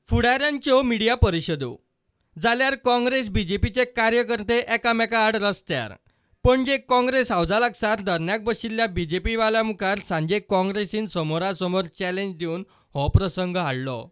फुडाऱ्यांच्यो media परिशदो जाल्यार काँग्रेस बीजेपीचे कार्यकर्ते एकामेका आड रस्त्यार. पणजे काँग्रेस हावजा लागसार धरण्याक बशिल्ल्या बीजेपी वाल्या मुखार सांजे काँग्रेसीन समोरासमोर चॅलेंज दिवन हो प्रसंग हाडलो.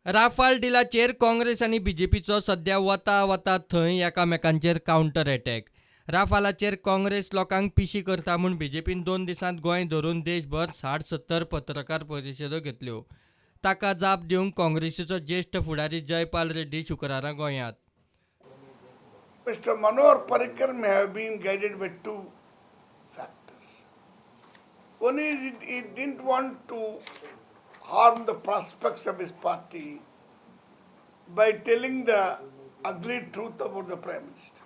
राफाल डिलाचेर काँग्रेस आनी बीजेपीचो सध्या वता थंय एकामेकांचेर कावंटर अटॅक. राफालाचेर काँग्रेस लोकांक पिशी करता म्हूण बीजेपीन 2 दिसांत गोंय धरून देशभर 60-70 पत्रकार परिशदो घेतल्यो. ताका जाप दिवंक काँग्रेसीचो ज्येश्ठ फुडारी जयपाल रेड्डी शुक्रारा गोंयांत. Mr. Manohar Parrikar may have been guided by two factors. One is he didn't want to harm the prospects of his party by telling the ugly truth about the Prime Minister.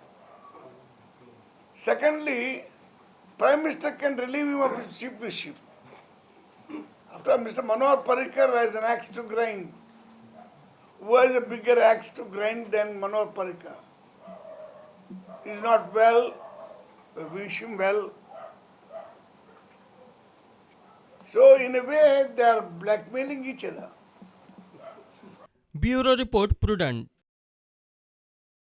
Secondly, Prime Minister can relieve him of his chiefship. After Mr. Manohar Parrikar has an axe to grind. Who has a bigger axe to grind than Manohar Parrikar? He is not well. We wish him well. So in a way they are blackmailing each other. Bureau Report, Prudent.